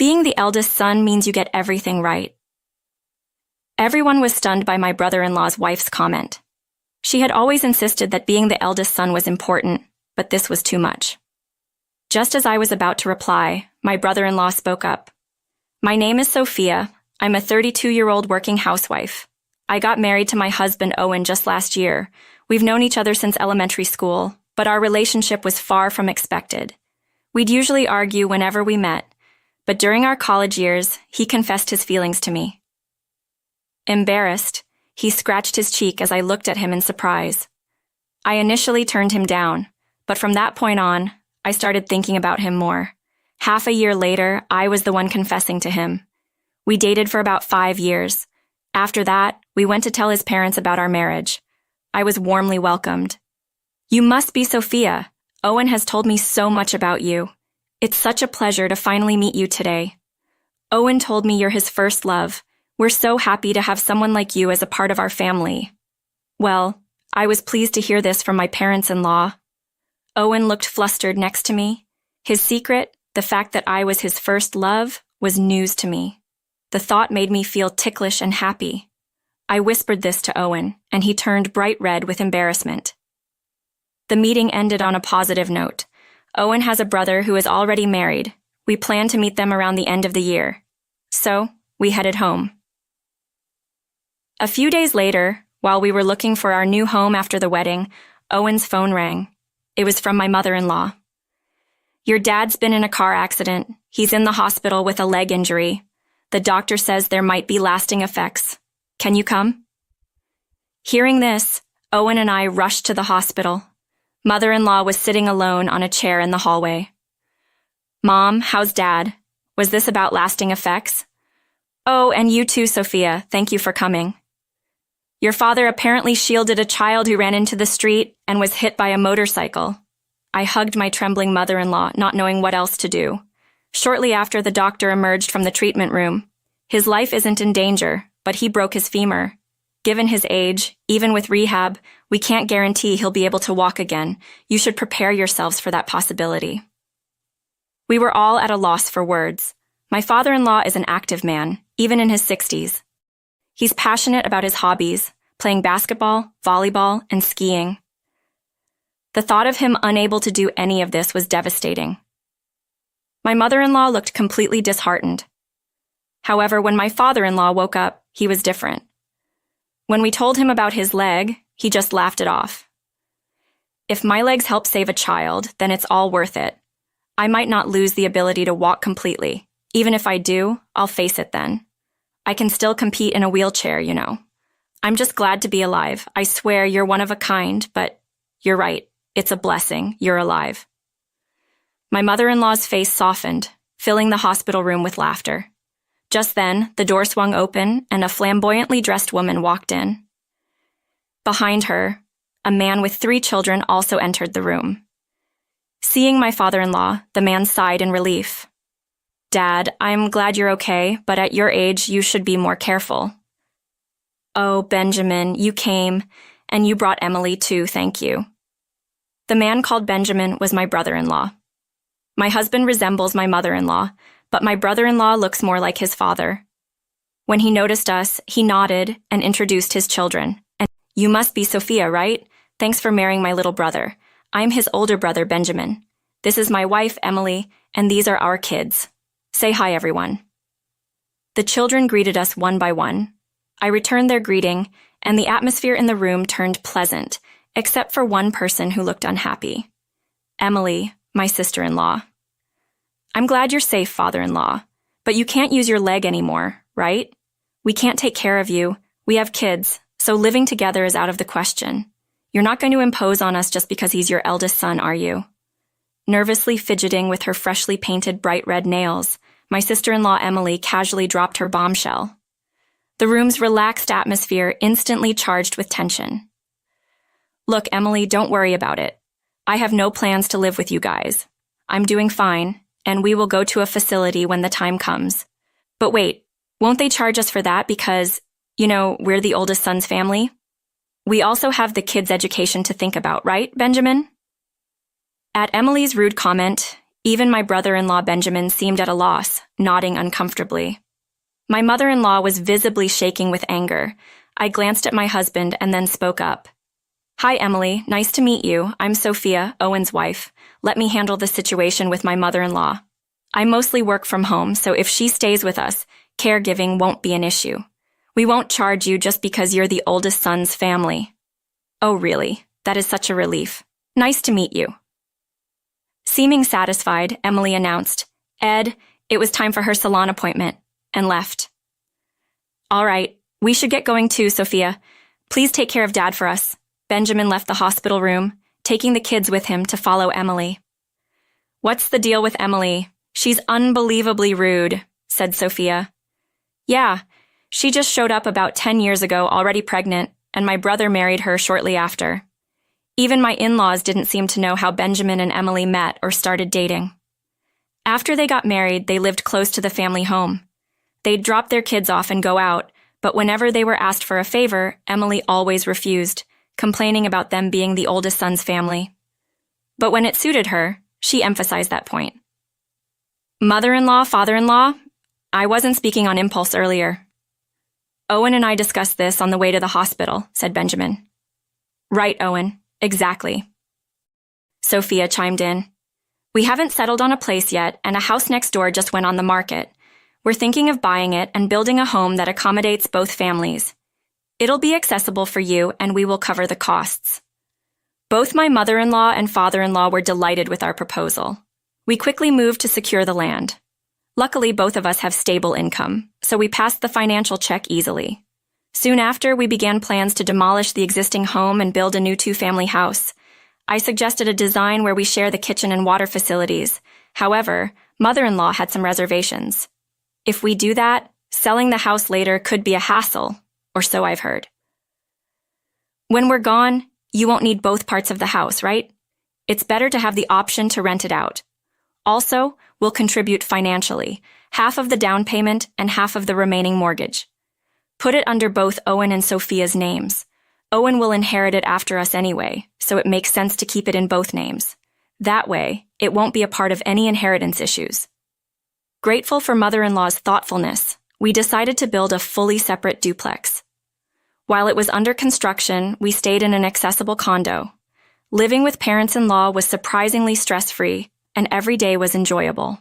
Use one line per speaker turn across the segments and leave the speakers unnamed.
Being the eldest son means you get everything right. Everyone was stunned by my brother-in-law's wife's comment. She had always insisted that being the eldest son was important, but this was too much. Just as I was about to reply, my brother-in-law spoke up. My name is Sophia. I'm a 32-year-old working housewife. I got married to my husband Owen just last year. We've known each other since elementary school, but our relationship was far from expected. We'd usually argue whenever we met, but during our college years, he confessed his feelings to me. Embarrassed, he scratched his cheek as I looked at him in surprise. I initially turned him down, but from that point on, I started thinking about him more. Half a year later, I was the one confessing to him. We dated for about 5 years. After that, we went to tell his parents about our marriage. I was warmly welcomed. You must be Sophia. Owen has told me so much about you. It's such a pleasure to finally meet you today. Owen told me you're his first love. We're so happy to have someone like you as a part of our family. Well, I was pleased to hear this from my parents-in-law. Owen looked flustered next to me. His secret, the fact that I was his first love, was news to me. The thought made me feel ticklish and happy. I whispered this to Owen, and he turned bright red with embarrassment. The meeting ended on a positive note. Owen has a brother who is already married. We plan to meet them around the end of the year. So, we headed home. A few days later, while we were looking for our new home after the wedding, Owen's phone rang. It was from my mother-in-law. Your dad's been in a car accident. He's in the hospital with a leg injury. The doctor says there might be lasting effects. Can you come? Hearing this, Owen and I rushed to the hospital. Mother-in-law was sitting alone on a chair in the hallway. Mom, how's Dad? Was this about lasting effects? Oh, and you too, Sophia. Thank you for coming. Your father apparently shielded a child who ran into the street and was hit by a motorcycle. I hugged my trembling mother-in-law, not knowing what else to do. Shortly after, the doctor emerged from the treatment room. His life isn't in danger, but he broke his femur. Given his age, even with rehab, we can't guarantee he'll be able to walk again. You should prepare yourselves for that possibility. We were all at a loss for words. My father-in-law is an active man, even in his 60s. He's passionate about his hobbies, playing basketball, volleyball, and skiing. The thought of him unable to do any of this was devastating. My mother-in-law looked completely disheartened. However, when my father-in-law woke up, he was different. When we told him about his leg, he just laughed it off. If my legs help save a child, then it's all worth it. I might not lose the ability to walk completely. Even if I do, I'll face it then. I can still compete in a wheelchair, you know. I'm just glad to be alive. I swear you're one of a kind, but you're right. It's a blessing. You're alive. My mother-in-law's face softened, filling the hospital room with laughter. Just then, the door swung open and a flamboyantly dressed woman walked in. Behind her, a man with 3 children also entered the room. Seeing my father-in-law, the man sighed in relief. Dad, I'm glad you're okay, but at your age, you should be more careful. Oh, Benjamin, you came, and you brought Emily too, thank you. The man called Benjamin was my brother-in-law. My husband resembles my mother-in-law, but my brother-in-law looks more like his father. When he noticed us, he nodded and introduced his children. And you must be Sophia, right? Thanks for marrying my little brother. I'm his older brother, Benjamin. This is my wife, Emily, and these are our kids. Say hi, everyone. The children greeted us one by one. I returned their greeting, and the atmosphere in the room turned pleasant, except for one person who looked unhappy. Emily, my sister-in-law. I'm glad you're safe, father-in-law, but you can't use your leg anymore, right? We can't take care of you. We have kids, so living together is out of the question. You're not going to impose on us just because he's your eldest son, are you? Nervously fidgeting with her freshly painted bright red nails, my sister-in-law Emily casually dropped her bombshell. The room's relaxed atmosphere instantly charged with tension. Look, Emily, don't worry about it. I have no plans to live with you guys. I'm doing fine, and we will go to a facility when the time comes. But wait, won't they charge us for that because, we're the oldest son's family? We also have the kids' education to think about, right, Benjamin? At Emily's rude comment, Even my brother-in-law Benjamin seemed at a loss, nodding uncomfortably. My mother-in-law was visibly shaking with anger. I glanced at my husband and then spoke up. "Hi, Emily. Nice to meet you. I'm Sophia, Owen's wife. Let me handle the situation with my mother-in-law. I mostly work from home, so if she stays with us, caregiving won't be an issue. We won't charge you just because you're the oldest son's family." "Oh, really? That is such a relief. Nice to meet you." Seeming satisfied, Emily announced, "Ed, it was time for her salon appointment," and left. "All right, we should get going too, Sophia. Please take care of Dad for us." Benjamin left the hospital room, taking the kids with him to follow Emily. "What's the deal with Emily? She's unbelievably rude," said Sophia. "Yeah, she just showed up about 10 years ago already pregnant, and my brother married her shortly after. Even my in-laws didn't seem to know how Benjamin and Emily met or started dating. After they got married, they lived close to the family home. They'd drop their kids off and go out, but whenever they were asked for a favor, Emily always refused, complaining about them being the oldest son's family. But when it suited her, she emphasized that point. Mother-in-law, father-in-law, I wasn't speaking on impulse earlier. Owen and I discussed this on the way to the hospital, said Benjamin. Right, Owen. Exactly. Sophia chimed in. We haven't settled on a place yet, and a house next door just went on the market. We're thinking of buying it and building a home that accommodates both families. It'll be accessible for you, and we will cover the costs. Both my mother-in-law and father-in-law were delighted with our proposal. We quickly moved to secure the land. Luckily, both of us have stable income, so we passed the financial check easily. Soon after, we began plans to demolish the existing home and build a new two-family house. I suggested a design where we share the kitchen and water facilities. However, mother-in-law had some reservations. If we do that, selling the house later could be a hassle, or so I've heard. When we're gone, you won't need both parts of the house, right? It's better to have the option to rent it out. Also, we'll contribute financially, half of the down payment and half of the remaining mortgage. Put it under both Owen and Sophia's names. Owen will inherit it after us anyway, so it makes sense to keep it in both names. That way, it won't be a part of any inheritance issues. Grateful for mother-in-law's thoughtfulness, we decided to build a fully separate duplex. While it was under construction, we stayed in an accessible condo. Living with parents-in-law was surprisingly stress-free, and every day was enjoyable.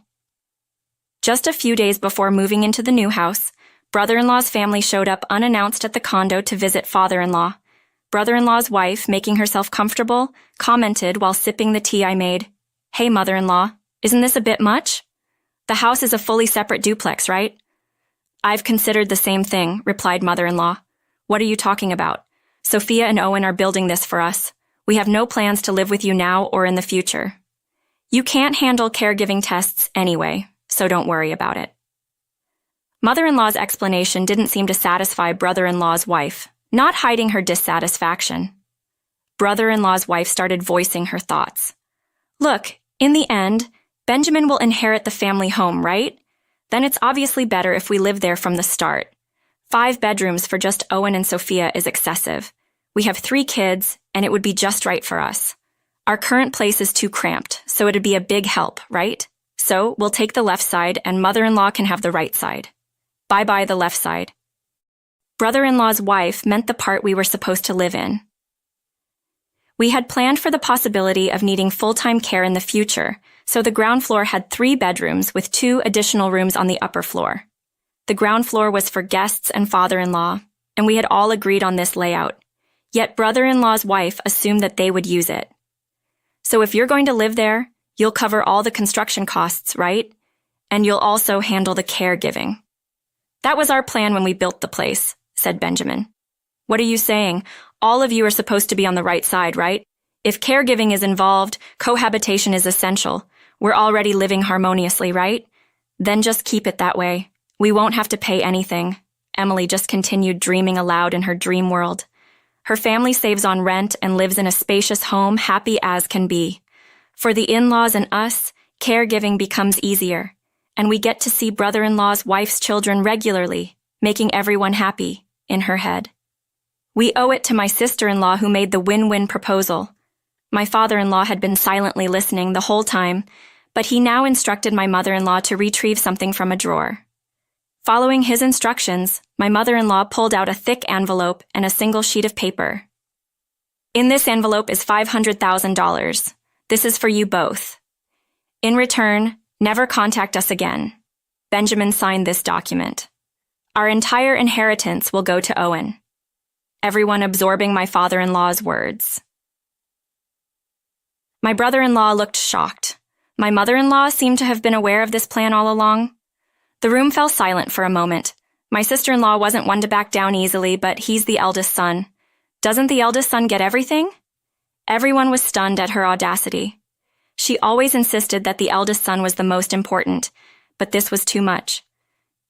Just a few days before moving into the new house, brother-in-law's family showed up unannounced at the condo to visit father-in-law. Brother-in-law's wife, making herself comfortable, commented while sipping the tea I made, Hey, mother-in-law, isn't this a bit much? The house is a fully separate duplex, right? I've considered the same thing, replied mother-in-law. What are you talking about? Sophia and Owen are building this for us. We have no plans to live with you now or in the future. You can't handle caregiving tests anyway, so don't worry about it. Mother-in-law's explanation didn't seem to satisfy brother-in-law's wife, not hiding her dissatisfaction. Brother-in-law's wife started voicing her thoughts. Look, in the end, Benjamin will inherit the family home, right? Then it's obviously better if we live there from the start. 5 bedrooms for just Owen and Sophia is excessive. We have 3 kids, and it would be just right for us. Our current place is too cramped, so it'd be a big help, right? So we'll take the left side, and mother-in-law can have the right side. Bye-bye the left side. Brother-in-law's wife meant the part we were supposed to live in. We had planned for the possibility of needing full-time care in the future, so the ground floor had 3 bedrooms with 2 additional rooms on the upper floor. The ground floor was for guests and father-in-law, and we had all agreed on this layout. Yet brother-in-law's wife assumed that they would use it. So if you're going to live there, you'll cover all the construction costs, right? And you'll also handle the caregiving. That was our plan when we built the place, said Benjamin. What are you saying? All of you are supposed to be on the right side, right? If caregiving is involved, cohabitation is essential. We're already living harmoniously, right? Then just keep it that way. We won't have to pay anything. Emily just continued dreaming aloud in her dream world. Her family saves on rent and lives in a spacious home, happy as can be. For the in-laws and us, caregiving becomes easier, and we get to see brother-in-law's wife's children regularly, making everyone happy, in her head. We owe it to my sister-in-law who made the win-win proposal. My father-in-law had been silently listening the whole time, but he now instructed my mother-in-law to retrieve something from a drawer. Following his instructions, my mother-in-law pulled out a thick envelope and a single sheet of paper. In this envelope is $500,000. This is for you both. In return, never contact us again. Benjamin signed this document. Our entire inheritance will go to Owen. Everyone absorbing my father-in-law's words. My brother-in-law looked shocked. My mother-in-law seemed to have been aware of this plan all along. The room fell silent for a moment. My sister-in-law wasn't one to back down easily, but he's the eldest son. Doesn't the eldest son get everything? Everyone was stunned at her audacity. She always insisted that the eldest son was the most important, but this was too much.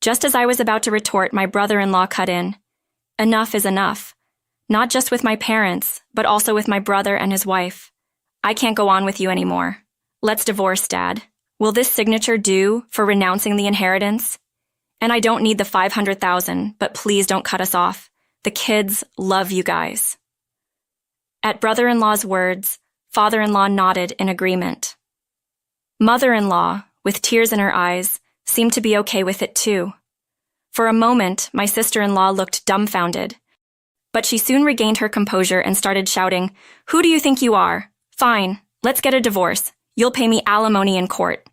Just as I was about to retort, my brother-in-law cut in. Enough is enough. Not just with my parents, but also with my brother and his wife. I can't go on with you anymore. Let's divorce, Dad. Will this signature do for renouncing the inheritance? And I don't need the $500,000, but please don't cut us off. The kids love you guys. At brother-in-law's words, father-in-law nodded in agreement. Mother-in-law, with tears in her eyes, seemed to be okay with it too. For a moment, my sister-in-law looked dumbfounded. But she soon regained her composure and started shouting, "Who do you think you are? Fine, let's get a divorce. You'll pay me alimony in court."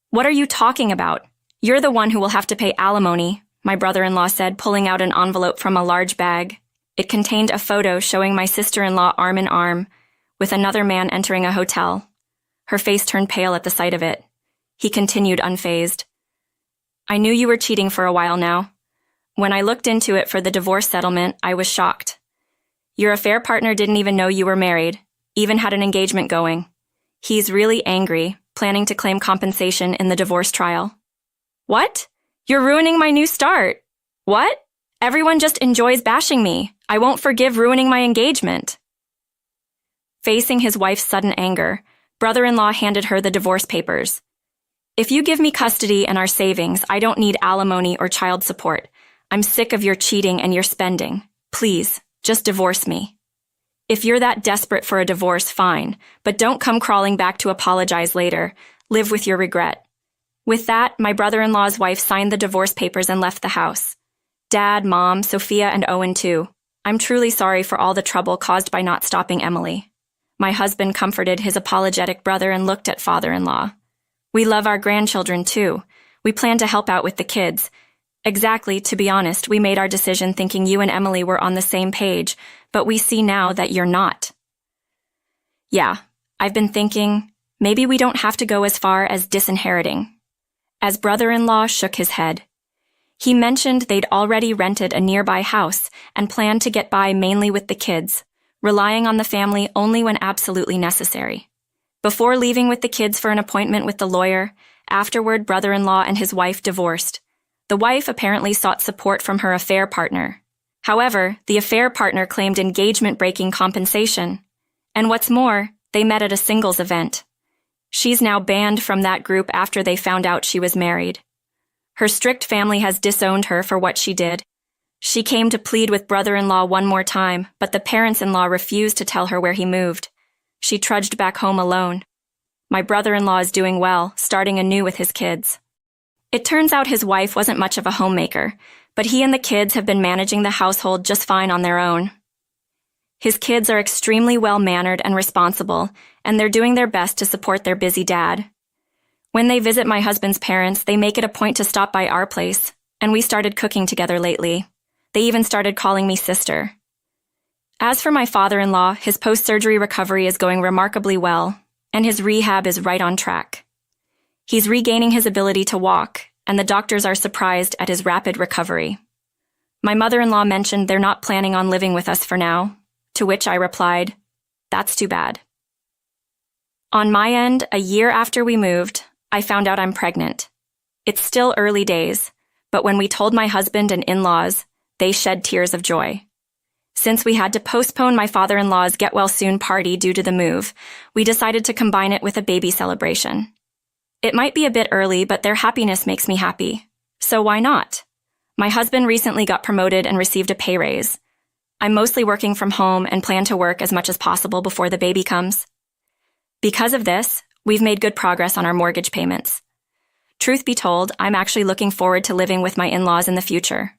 "What are you talking about? You're the one who will have to pay alimony," my brother-in-law said, pulling out an envelope from a large bag. It contained a photo showing my sister-in-law arm in arm, with another man entering a hotel. Her face turned pale at the sight of it. He continued unfazed. "I knew you were cheating for a while now. When I looked into it for the divorce settlement, I was shocked. Your affair partner didn't even know you were married, even had an engagement going. He's really angry, planning to claim compensation in the divorce trial." "What? You're ruining my new start." "What? Everyone just enjoys bashing me. I won't forgive ruining my engagement." Facing his wife's sudden anger, brother-in-law handed her the divorce papers. "If you give me custody and our savings, I don't need alimony or child support. I'm sick of your cheating and your spending. Please, just divorce me. If you're that desperate for a divorce, fine, but don't come crawling back to apologize later. Live with your regret." With that, my brother-in-law's wife signed the divorce papers and left the house. Dad, Mom, Sophia, and Owen too. I'm truly sorry for all the trouble caused by not stopping Emily. My husband comforted his apologetic brother and looked at father-in-law. We love our grandchildren too. We plan to help out with the kids. Exactly, to be honest, we made our decision thinking you and Emily were on the same page, but we see now that you're not. Yeah, I've been thinking, maybe we don't have to go as far as disinheriting. As brother-in-law shook his head. He mentioned they'd already rented a nearby house and planned to get by mainly with the kids, relying on the family only when absolutely necessary. Before leaving with the kids for an appointment with the lawyer, afterward brother-in-law and his wife divorced. The wife apparently sought support from her affair partner. However, the affair partner claimed engagement-breaking compensation. And what's more, they met at a singles event. She's now banned from that group after they found out she was married. Her strict family has disowned her for what she did. She came to plead with brother-in-law one more time, but the parents-in-law refused to tell her where he moved. She trudged back home alone. My brother-in-law is doing well, starting anew with his kids. It turns out his wife wasn't much of a homemaker, but he and the kids have been managing the household just fine on their own. His kids are extremely well-mannered and responsible, and they're doing their best to support their busy dad. When they visit my husband's parents, they make it a point to stop by our place, and we started cooking together lately. They even started calling me sister. As for my father-in-law, his post-surgery recovery is going remarkably well, and his rehab is right on track. He's regaining his ability to walk, and the doctors are surprised at his rapid recovery. My mother-in-law mentioned they're not planning on living with us for now, to which I replied, "That's too bad." On my end, a year after we moved, I found out I'm pregnant. It's still early days, but when we told my husband and in-laws, they shed tears of joy. Since we had to postpone my father-in-law's get-well-soon party due to the move, we decided to combine it with a baby celebration. It might be a bit early, but their happiness makes me happy. So why not? My husband recently got promoted and received a pay raise. I'm mostly working from home and plan to work as much as possible before the baby comes. Because of this, We've made good progress on our mortgage payments. Truth be told, I'm actually looking forward to living with my in-laws in the future.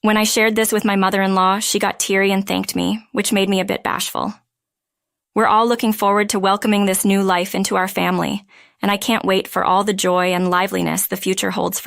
When I shared this with my mother-in-law, she got teary and thanked me, which made me a bit bashful. We're all looking forward to welcoming this new life into our family, and I can't wait for all the joy and liveliness the future holds for us.